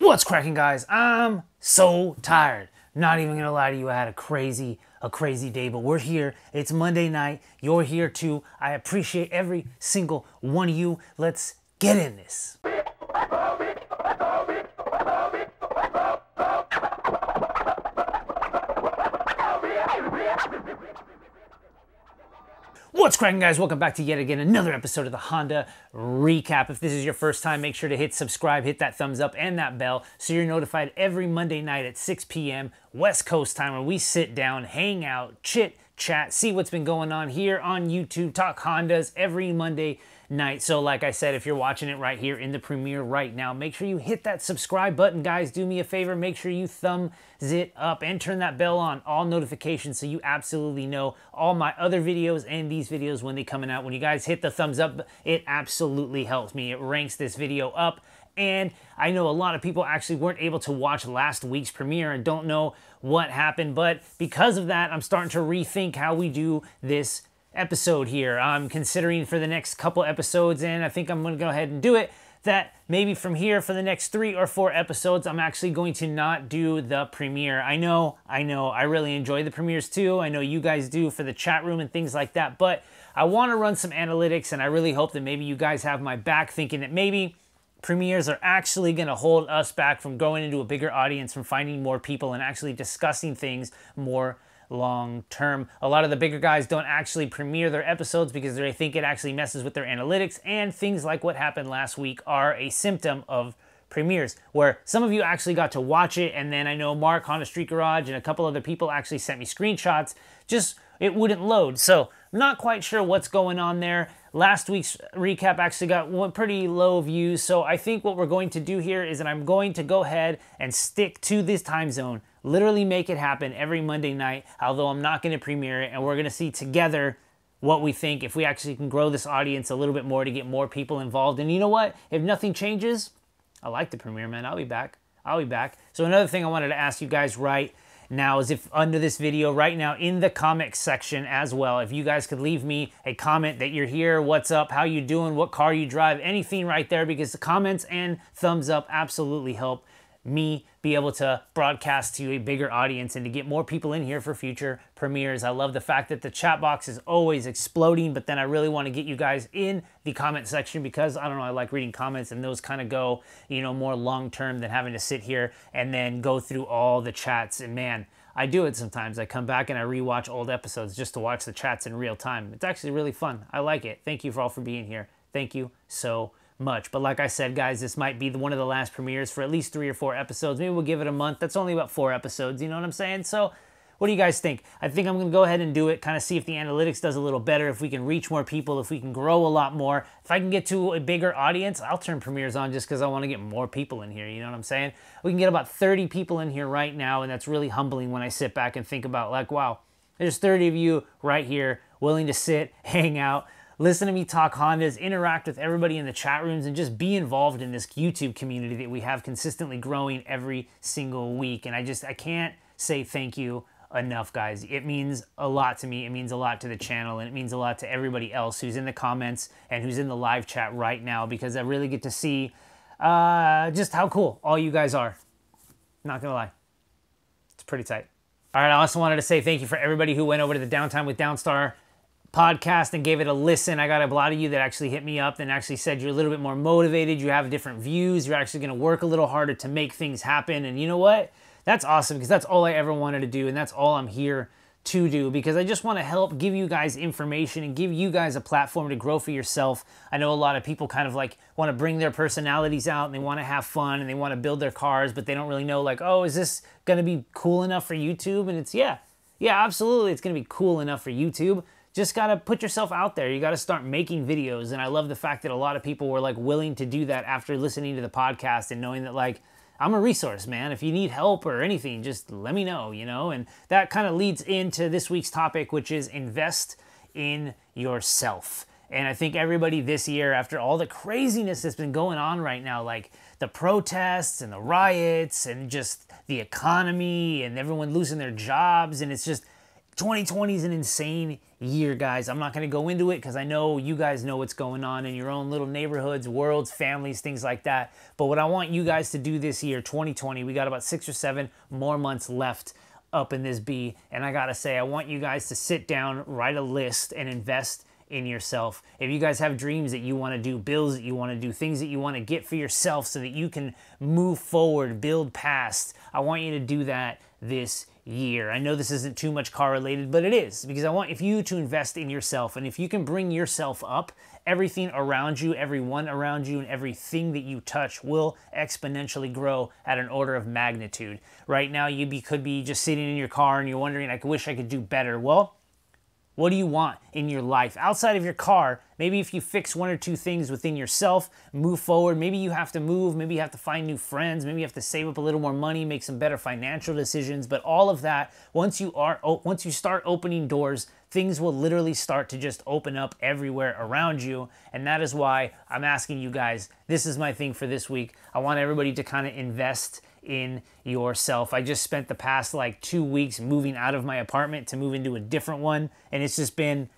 What's cracking, guys? I'm so tired. Not even gonna lie to you, I had a crazy day, but we're here. It's Monday night. You're here too. I appreciate every single one of you. Let's get in this. What's cracking, guys? Welcome back to yet again another episode of the Honda Recap. If this is your first time, make sure to hit subscribe, hit that thumbs up and that bell so you're notified every Monday night at 6 p.m. West Coast time when we sit down, hang out, chit, chat, see what's been going on here on YouTube, talk Hondas every Monday night. So like I said, if you're watching it right here in the premiere right now, make sure you hit that subscribe button, guys. Do me a favor, make sure you thumbs it up and turn that bell on, all notifications, so you absolutely know all my other videos and these videos when they coming out. When you guys hit the thumbs up, it absolutely helps me. It ranks this video up. And I know a lot of people actually weren't able to watch last week's premiere and don't know what happened, but because of that, I'm starting to rethink how we do this episode here. I'm considering for the next couple episodes, and I think I'm going to go ahead and do it, that maybe from here for the next 3 or 4 episodes, I'm actually going to not do the premiere. I know, I really enjoy the premieres too. I know you guys do for the chat room and things like that, but I want to run some analytics, and I really hope that maybe you guys have my back, thinking that maybe premieres are actually going to hold us back from going into a bigger audience, from finding more people and actually discussing things more long term. A lot of the bigger guys don't actually premiere their episodes because they think it actually messes with their analytics, and things like what happened last week are a symptom of premieres, where some of you actually got to watch it, and then I know Mark, Honda Street Garage, and a couple other people actually sent me screenshots, just it wouldn't load. So I'm not quite sure what's going on there. Last week's recap actually got pretty low views, so I think what we're going to do here is that I'm going to go ahead and stick to this time zone, literally make it happen every Monday night, although I'm not going to premiere it, and we're going to see together what we think, if we actually can grow this audience a little bit more to get more people involved. And you know what? If nothing changes, I like the premiere, man. I'll be back. So another thing I wanted to ask you guys right now is, if under this video right now in the comments section as well, if you guys could leave me a comment that you're here, what's up, how you doing, what car you drive, anything right there, because the comments and thumbs up absolutely help me be able to broadcast to a bigger audience and to get more people in here for future premieres. I love the fact that the chat box is always exploding, but then I really want to get you guys in the comment section because, I don't know, I like reading comments, and those kind of go, you know, more long term than having to sit here and then go through all the chats. And man, I do it sometimes. I come back and I rewatch old episodes just to watch the chats in real time. It's actually really fun. I like it. Thank you all for being here. Thank you so much. But like I said, guys, this might be one of the last premieres for at least 3 or 4 episodes. Maybe we'll give it a month. That's only about 4 episodes, you know what I'm saying? So what do you guys think? I think I'm going to go ahead and do it, kind of see if the analytics does a little better, if we can reach more people, if we can grow a lot more. If I can get to a bigger audience, I'll turn premieres on just because I want to get more people in here, you know what I'm saying? We can get about 30 people in here right now, and that's really humbling when I sit back and think about, like, wow, there's 30 of you right here willing to sit, hang out, listen to me talk Hondas, interact with everybody in the chat rooms, and just be involved in this YouTube community that we have consistently growing every single week. And I can't say thank you enough, guys. It means a lot to me. It means a lot to the channel, and it means a lot to everybody else who's in the comments and who's in the live chat right now, because I really get to see just how cool all you guys are. Not gonna lie. It's pretty tight. All right, I also wanted to say thank you for everybody who went over to the Downtime with Downstar podcast and gave it a listen. I got a lot of you that actually hit me up and actually said you're a little bit more motivated, you have different views, you're actually going to work a little harder to make things happen. And you know what? That's awesome, because that's all I ever wanted to do, and that's all I'm here to do, because I just want to help give you guys information and give you guys a platform to grow for yourself. I know a lot of people kind of like want to bring their personalities out, and they want to have fun, and they want to build their cars, but they don't really know, like, oh, is this going to be cool enough for YouTube? And it's, yeah, absolutely, it's going to be cool enough for YouTube. Just got to put yourself out there. You got to start making videos. And I love the fact that a lot of people were like willing to do that after listening to the podcast and knowing that, like, I'm a resource, man. If you need help or anything, just let me know, you know? And that kind of leads into this week's topic, which is invest in yourself. And I think everybody this year, after all the craziness that's been going on right now, like the protests and the riots and just the economy and everyone losing their jobs, and it's just 2020 is an insane year, guys. I'm not going to go into it because I know you guys know what's going on in your own little neighborhoods, worlds, families, things like that. But what I want you guys to do this year, 2020, we got about 6 or 7 more months left up in this bee. And I got to say, I want you guys to sit down, write a list, and invest in yourself. If you guys have dreams that you want to do, bills that you want to do, things that you want to get for yourself so that you can move forward, build past, I want you to do that this year. I know this isn't too much car related, but it is, because I want you to invest in yourself. And if you can bring yourself up, everything around you, everyone around you, and everything that you touch will exponentially grow at an order of magnitude. Right now, you could be just sitting in your car and you're wondering, I wish I could do better. Well, what do you want in your life? Outside of your car, maybe if you fix 1 or 2 things within yourself, move forward. Maybe you have to move, maybe you have to find new friends, maybe you have to save up a little more money, make some better financial decisions. But all of that, once you start opening doors, things will literally start to just open up everywhere around you. And that is why I'm asking you guys, this is my thing for this week. I want everybody to kind of invest in yourself. I just spent the past like 2 weeks moving out of my apartment to move into a different one, and it's been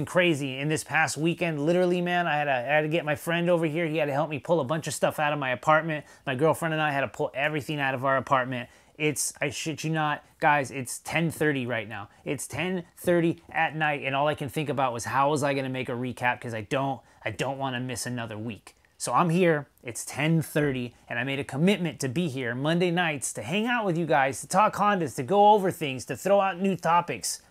crazy. In this past weekend, literally, man, I had to get my friend over here. He had to help me pull a bunch of stuff out of my apartment. My girlfriend and I had to pull everything out of our apartment. I shit you not, guys, it's 10:30 right now. It's 10:30 at night, and all I can think about was how was I gonna make a recap, because I don't want to miss another week. So I'm here, it's 10:30, and I made a commitment to be here Monday nights to hang out with you guys, to talk Hondas, to go over things, to throw out new topics.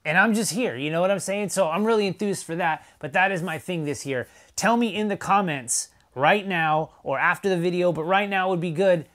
And I'm just here, you know what I'm saying? So I'm really enthused for that, but that is my thing this year. Tell me in the comments right now or after the video, but right now would be good.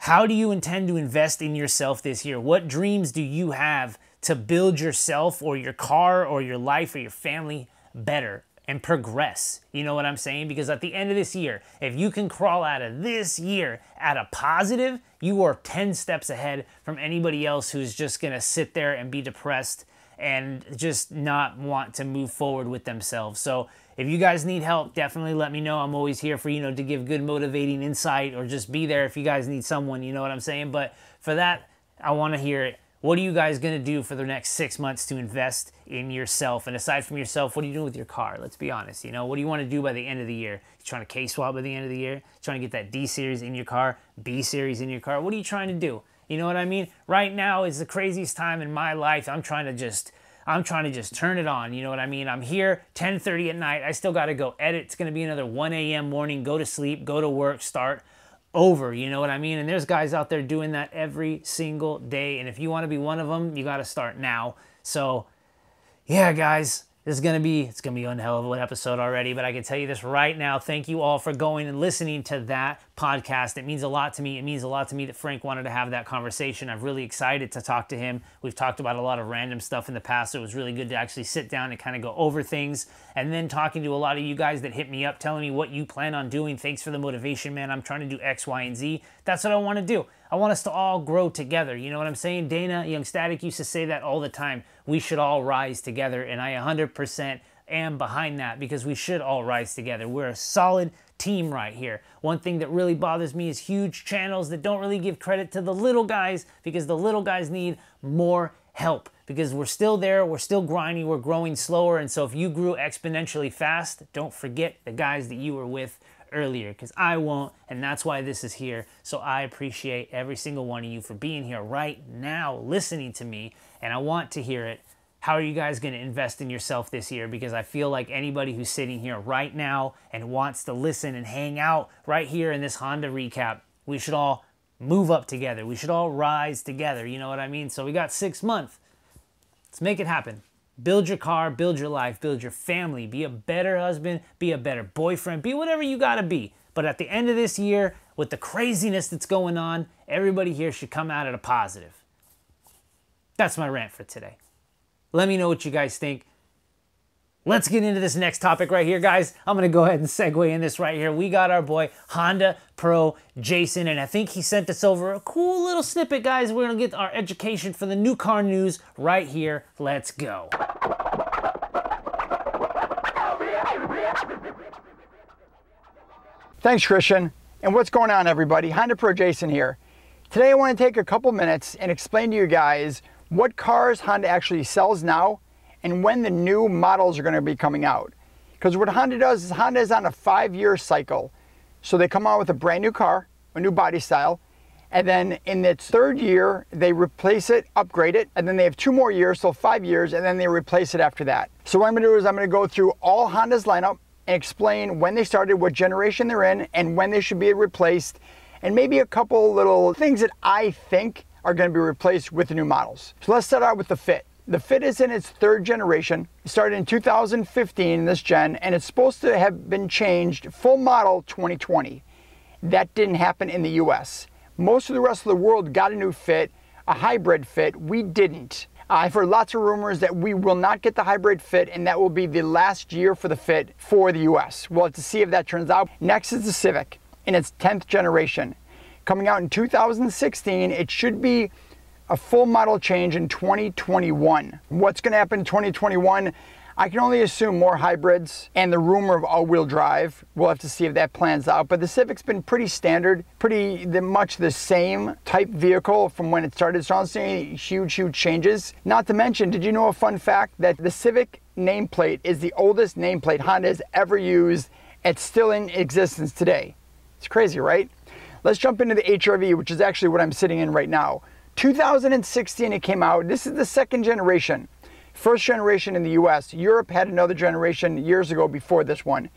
How do you intend to invest in yourself this year? What dreams do you have to build yourself or your car or your life or your family better and progress? You know what I'm saying? Because at the end of this year, if you can crawl out of this year at a positive, you are 10 steps ahead from anybody else who's just gonna sit there and be depressed and just not want to move forward with themselves. So if you guys need help, definitely let me know. I'm always here for, to give good motivating insight, or just be there if you guys need someone, you know what I'm saying? But for that, I want to hear it. What are you guys going to do for the next 6 months to invest in yourself? And aside from yourself, what are you doing with your car? Let's be honest. What do you want to do by the end of the year? You trying to K-swap by the end of the year? You trying to get that D-series in your car, B-series in your car? What are you trying to do? You know what I mean? Right now is the craziest time in my life. I'm trying to just turn it on. You know what I mean? I'm here 10:30 at night. I still got to go edit. It's going to be another 1 a.m. morning, go to sleep, go to work, start over. You know what I mean? And there's guys out there doing that every single day. And if you want to be one of them, you got to start now. So yeah, guys, it's going to be one hell of an episode already, but I can tell you this right now. Thank you all for going and listening to that podcast. It means a lot to me. It means a lot to me that Frank wanted to have that conversation. I'm really excited to talk to him. We've talked about a lot of random stuff in the past, so it was really good to actually sit down and kind of go over things. And then talking to a lot of you guys that hit me up, telling me what you plan on doing. Thanks for the motivation, man. I'm trying to do X, Y, and Z. That's what I want to do. I want us to all grow together. You know what I'm saying? Dana Young Static used to say that all the time. We should all rise together, and I 100% am behind that, because we should all rise together. We're a solid team right here. One thing that really bothers me is huge channels that don't really give credit to the little guys, because the little guys need more help, because we're still there, we're still grinding, we're growing slower. And so if you grew exponentially fast, don't forget the guys that you were with earlier, because I won't, and that's why this is here. So I appreciate every single one of you for being here right now, listening to me, and I want to hear it. How are you guys going to invest in yourself this year? Because I feel like anybody who's sitting here right now and wants to listen and hang out right here in this Honda recap, we should all move up together. We should all rise together. You know what I mean? So we got 6 months. Let's make it happen. Build your car, build your life, build your family. Be a better husband, be a better boyfriend, be whatever you got to be. But at the end of this year, with the craziness that's going on, everybody here should come out at a positive. That's my rant for today. Let me know what you guys think. Let's get into this next topic right here, guys. I'm going to go ahead and segue in this right here. We got our boy HondaPro Jason, and I think he sent us over a cool little snippet, guys. We're going to get our education for the new car news right here. Let's go. Thanks, Christian. And what's going on, everybody? HondaPro Jason here. Today I want to take a couple minutes and explain to you guys what cars Honda actually sells now and when the new models are going to be coming out. Because what Honda does is Honda is on a 5-year cycle. So they come out with a brand new car, a new body style, and then in its 3rd year, they replace it, upgrade it, and then they have 2 more years, so 5 years, and then they replace it after that. So what I'm gonna do is I'm gonna go through all Honda's lineup and explain when they started, what generation they're in, and when they should be replaced, and maybe a couple little things that I think are gonna be replaced with the new models. So let's start out with the Fit. The Fit is in its 3rd generation. It started in 2015, this gen, and it's supposed to have been changed full model 2020. That didn't happen in the US. Most of the rest of the world got a new Fit, a hybrid Fit. We didn't. I've heard lots of rumors that we will not get the hybrid Fit, and that will be the last year for the Fit for the US. We'll have to see if that turns out. Next is the Civic in its 10th generation. Coming out in 2016, it should be a full model change in 2021. What's going to happen in 2021? I can only assume more hybrids and the rumor of all-wheel drive. We'll have to see if that plans out. But the Civic's been pretty standard, pretty much the same type vehicle from when it started. So I don't see any huge changes. Not to mention, did you know a fun fact that the Civic nameplate is the oldest nameplate Honda has ever used? It's still in existence today. It's crazy, right? Let's jump into the HR-V, which is actually what I'm sitting in right now. 2016 it came out. This is the 2nd generation. 1st generation in the US. Europe had another generation years ago before this one.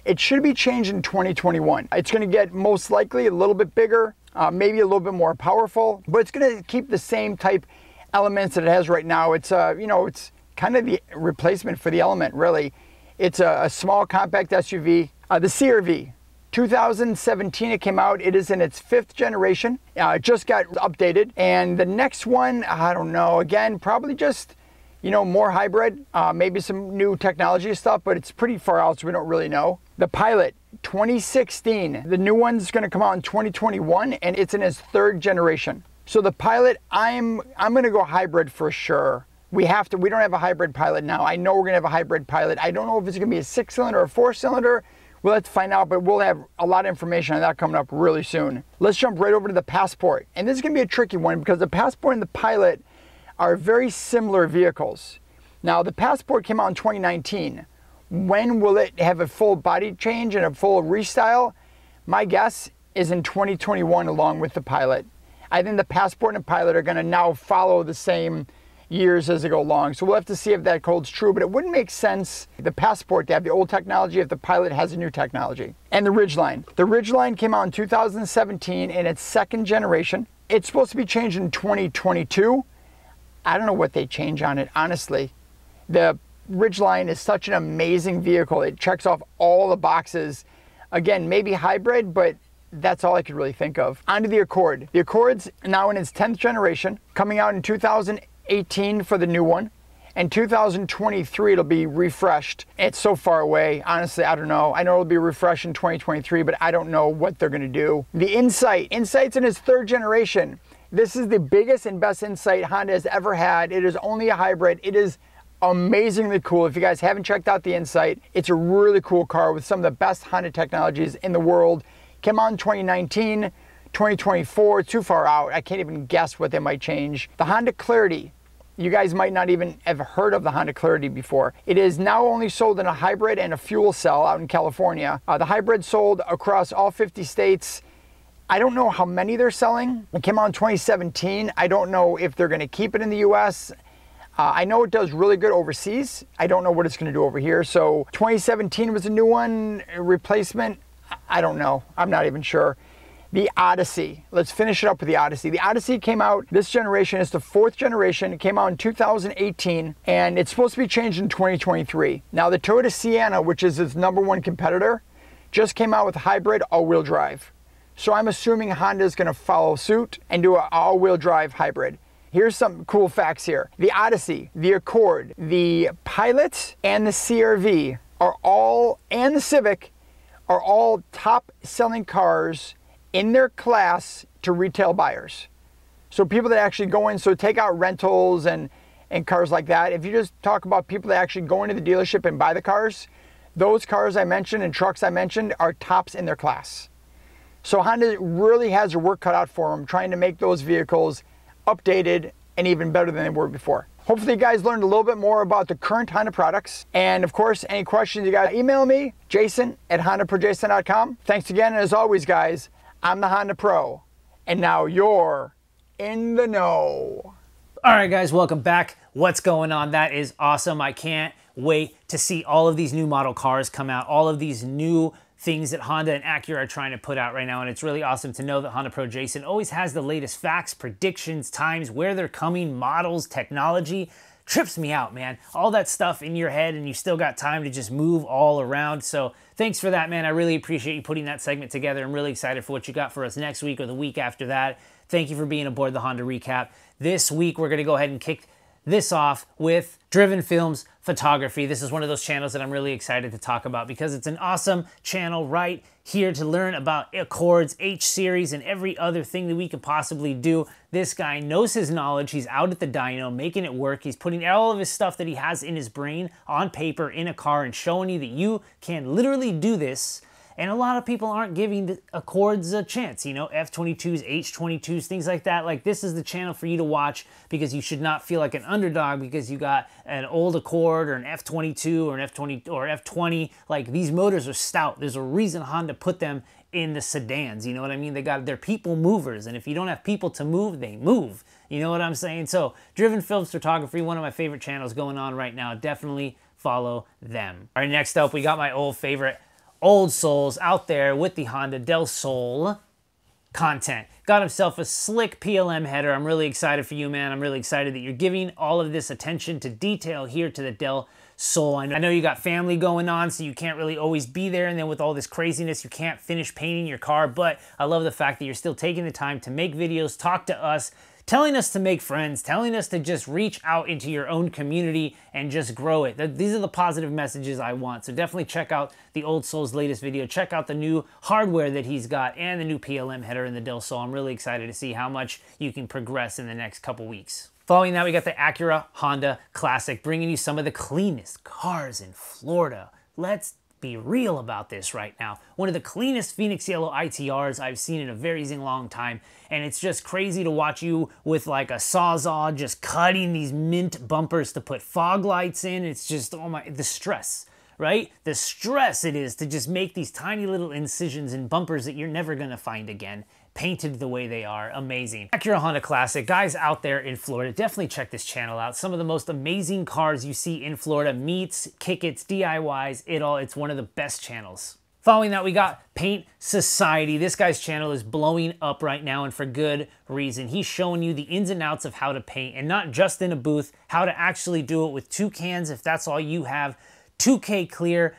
It should be changed in 2021. It's going to get most likely a little bit bigger, maybe a little bit more powerful, but it's going to keep the same type elements that it has right now. It's it's kind of the replacement for the Element, really. It's a small compact SUV. The CR-V. 2017 it came out. It is in its 5th generation. It just got updated. And the next one, I don't know. Again, probably just, more hybrid, maybe some new technology stuff, but it's pretty far out, so we don't really know. The Pilot, 2016. The new one's going to come out in 2021, and it's in its 3rd generation. So the Pilot, I'm going to go hybrid for sure. We don't have a hybrid Pilot now. I know we're going to have a hybrid Pilot. I don't know if it's going to be a 6-cylinder or a 4-cylinder. We'll have to find out, but we'll have a lot of information on that coming up really soon. Let's jump right over to the Passport. And this is going to be a tricky one because the Passport and the Pilot are very similar vehicles. Now, the Passport came out in 2019. When will it have a full body change and a full restyle? My guess is in 2021 along with the Pilot. I think the Passport and the Pilot are going to now follow the same years as they go along. So we'll have to see if that holds true, but it wouldn't make sense, the Passport, to have the old technology if the Pilot has a new technology. And the Ridgeline. The Ridgeline came out in 2017 in its 2nd generation. It's supposed to be changed in 2022. I don't know what they change on it, honestly. The Ridgeline is such an amazing vehicle. It checks off all the boxes. Again, maybe hybrid, but that's all I could really think of. Onto the Accord. The Accord's now in its 10th generation, coming out in 2018 for the new one. And 2023 it'll be refreshed. It's so far away. Honestly, I don't know. I know it'll be refreshed in 2023, but I don't know what they're gonna do. The Insight. Insight's in its 3rd generation. This is the biggest and best Insight Honda has ever had. It is only a hybrid. It is amazingly cool. If you guys haven't checked out the Insight, it's a really cool car with some of the best Honda technologies in the world. Came out in 2019, 2024, too far out. I can't even guess what they might change. The Honda Clarity. You guys might not even have heard of the Honda Clarity before. It is now only sold in a hybrid and a fuel cell out in California. The hybrid sold across all 50 states. I don't know how many they're selling. It came out in 2017. I don't know if they're going to keep it in the US. I know it does really good overseas. I don't know what it's going to do over here. So 2017 was a new one, a replacement. I don't know. I'm not even sure. The Odyssey. Let's finish it up with the Odyssey. The Odyssey came out, this generation is the 4th generation. It came out in 2018, and it's supposed to be changed in 2023. Now, the Toyota Sienna, which is its #1 competitor, just came out with hybrid all-wheel drive. So I'm assuming Honda is going to follow suit and do an all-wheel drive hybrid. Here's some cool facts here. The Odyssey, the Accord, the Pilot, and the CR-V are all, and the Civic, are all top-selling cars in their class to retail buyers. So people that actually go in, so take out rentals and cars like that. If you just talk about people that actually go into the dealership and buy the cars, those cars I mentioned and trucks I mentioned are tops in their class. So Honda really has their work cut out for them, trying to make those vehicles updated and even better than they were before. Hopefully you guys learned a little bit more about the current Honda products. And of course, any questions you got, email me, jason@HondaProJason.com. Thanks again, and as always, guys, I'm the Honda Pro, and now you're in the know. All right, guys, welcome back. What's going on? That is awesome. I can't wait to see all of these new model cars come out, all of these new things that Honda and Acura are trying to put out right now, and it's really awesome to know that HondaPro Jason always has the latest facts, predictions, times, where they're coming, models, technology. Trips me out, man. All that stuff in your head, and you still got time to just move all around. So thanks for that, man. I really appreciate you putting that segment together. I'm really excited for what you got for us next week or the week after that. Thank you for being aboard the Honda Recap. This week, we're going to go ahead and kick this off with Driven Films Photography. This is one of those channels that I'm really excited to talk about because it's an awesome channel right here to learn about Accords, H-Series, and every other thing that we could possibly do. This guy knows his knowledge. He's out at the dyno, making it work. He's putting all of his stuff that he has in his brain on paper in a car and showing you that you can literally do this. And a lot of people aren't giving the Accords a chance, you know, F22s, H22s, things like that. Like, this is the channel for you to watch because you should not feel like an underdog because you got an old Accord or an F22 or an F20. Like, these motors are stout. There's a reason Honda put them in the sedans, you know what I mean? They're people movers, and if you don't have people to move, they move. You know what I'm saying? So, Driven Films Photography, one of my favorite channels going on right now. Definitely follow them. All right, next up, we got my old favorite Old Souls out there with the Honda Del Sol content. Got himself a slick PLM header. I'm really excited for you, man. I'm really excited that you're giving all of this attention to detail here to the Del Sol. I know you got family going on, so you can't really always be there, and then with all this craziness, you can't finish painting your car, but I love the fact that you're still taking the time to make videos, talk to us, telling us to make friends, telling us to just reach out into your own community and just grow it. These are the positive messages I want. So definitely check out the Old Souls latest video. Check out the new hardware that he's got and the new PLM header in the Del Sol. I'm really excited to see how much you can progress in the next couple weeks. Following that, we got the Acura Honda Classic, bringing you some of the cleanest cars in Florida. Let's be real about this right now. One of the cleanest Phoenix Yellow ITRs I've seen in a very long time, and it's just crazy to watch you with like a Sawzall just cutting these mint bumpers to put fog lights in. It's just, oh my, the stress, right? The stress it is to just make these tiny little incisions in bumpers that you're never gonna find again, painted the way they are. Amazing. Acura Honda Classic. Guys out there in Florida, definitely check this channel out. Some of the most amazing cars you see in Florida, meets, kick-its, DIYs, it all. It's one of the best channels. Following that, we got Paint Society. This guy's channel is blowing up right now, and for good reason. He's showing you the ins and outs of how to paint, and not just in a booth, how to actually do it with two cans if that's all you have, 2K clear,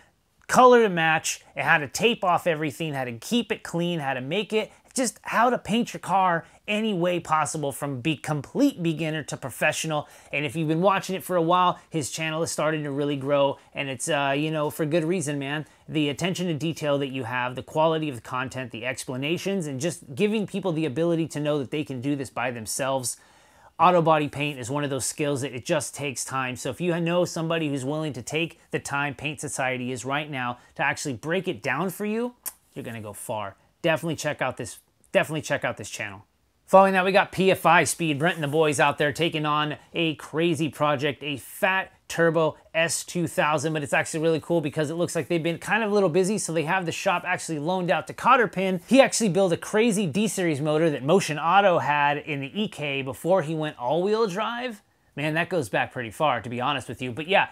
color to match, and how to tape off everything, how to keep it clean, how to make it, just how to paint your car any way possible from complete beginner to professional. And if you've been watching it for a while, his channel is starting to really grow, and it's, you know, for good reason, man. The attention to detail that you have, the quality of the content, the explanations, and just giving people the ability to know that they can do this by themselves. Auto body paint is one of those skills that it just takes time. So if you know somebody who's willing to take the time, Paint Society is right now, to actually break it down for you, you're gonna go far. Definitely check out this channel. Following that, we got PFI Speed. Brent and the boys out there taking on a crazy project, a fat turbo S2000, but it's actually really cool because it looks like they've been kind of a little busy, so they have the shop actually loaned out to Cotterpin. He actually built a crazy D-Series motor that Motion Auto had in the EK before he went all-wheel drive. Man, that goes back pretty far, to be honest with you. But yeah,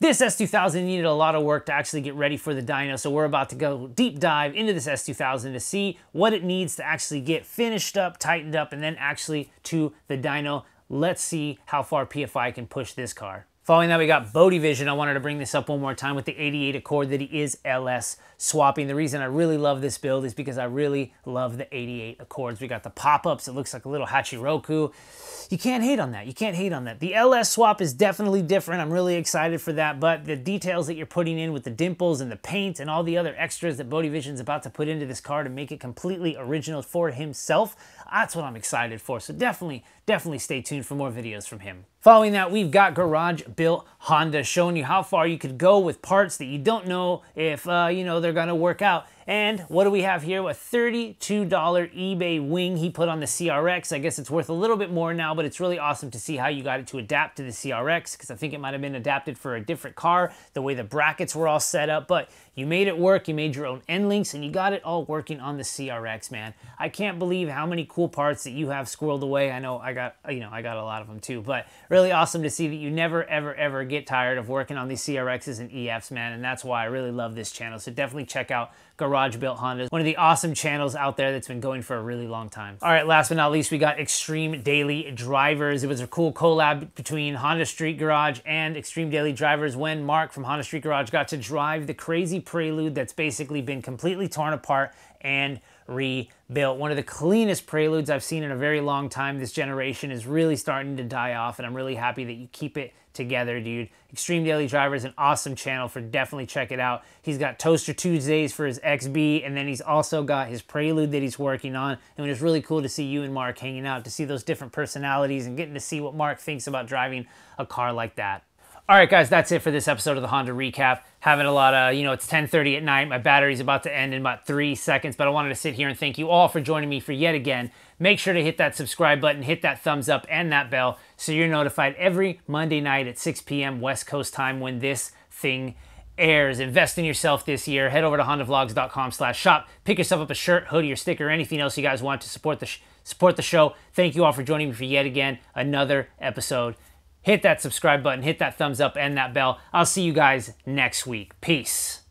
this S2000 needed a lot of work to actually get ready for the dyno, so we're about to go deep dive into this S2000 to see what it needs to actually get finished up, tightened up, and then actually to the dyno. Let's see how far PFI can push this car. Following that, we got Bodie Vision. I wanted to bring this up one more time with the 88 Accord that he is LS swapping. The reason I really love this build is because I really love the 88 Accords. We got the pop-ups. It looks like a little Hachiroku. You can't hate on that. You can't hate on that. The LS swap is definitely different. I'm really excited for that, but the details that you're putting in with the dimples and the paint and all the other extras that Bodie Vision's about to put into this car to make it completely original for himself, that's what I'm excited for. So definitely stay tuned for more videos from him. Following that, we've got Garage Built Honda, showing you how far you could go with parts that you don't know if you know they're gonna work out. And what do we have here? A $32 eBay wing he put on the CRX. I guess it's worth a little bit more now, but it's really awesome to see how you got it to adapt to the CRX, because I think it might have been adapted for a different car, the way the brackets were all set up, but you made it work. You made your own end links and you got it all working on the CRX, man. I can't believe how many cool parts that you have squirreled away. I know I got a lot of them too, but really awesome to see that you never, ever get tired of working on these CRXs and EFs, man. And that's why I really love this channel. So definitely check out Garage Built Hondas, one of the awesome channels out there that's been going for a really long time. All right, last but not least, we got Extreme Daily Drivers. It was a cool collab between Honda Street Garage and Extreme Daily Drivers when Mark from Honda Street Garage got to drive the crazy Prelude that's basically been completely torn apart and rebuilt. One of the cleanest Preludes I've seen in a very long time. This generation is really starting to die off, and I'm really happy that you keep it together, dude. Extreme Daily Driver is an awesome channel for definitely check it out. He's got Toaster Tuesdays for his XB, and then he's also got his Prelude that he's working on. And it was really cool to see you and Mark hanging out, to see those different personalities and getting to see what Mark thinks about driving a car like that. All right, guys, that's it for this episode of the Honda Recap. Having a lot of, it's 10:30 at night. My battery's about to end in about 3 seconds, but I wanted to sit here and thank you all for joining me for yet again. Make sure to hit that subscribe button, hit that thumbs up and that bell so you're notified every Monday night at 6 p.m. West Coast time when this thing airs. Invest in yourself this year. Head over to HondaVlogs.com/shop. Pick yourself up a shirt, hoodie, or sticker, or anything else you guys want to support the show. Thank you all for joining me for yet again another episode. Hit that subscribe button, hit that thumbs up and that bell. I'll see you guys next week. Peace.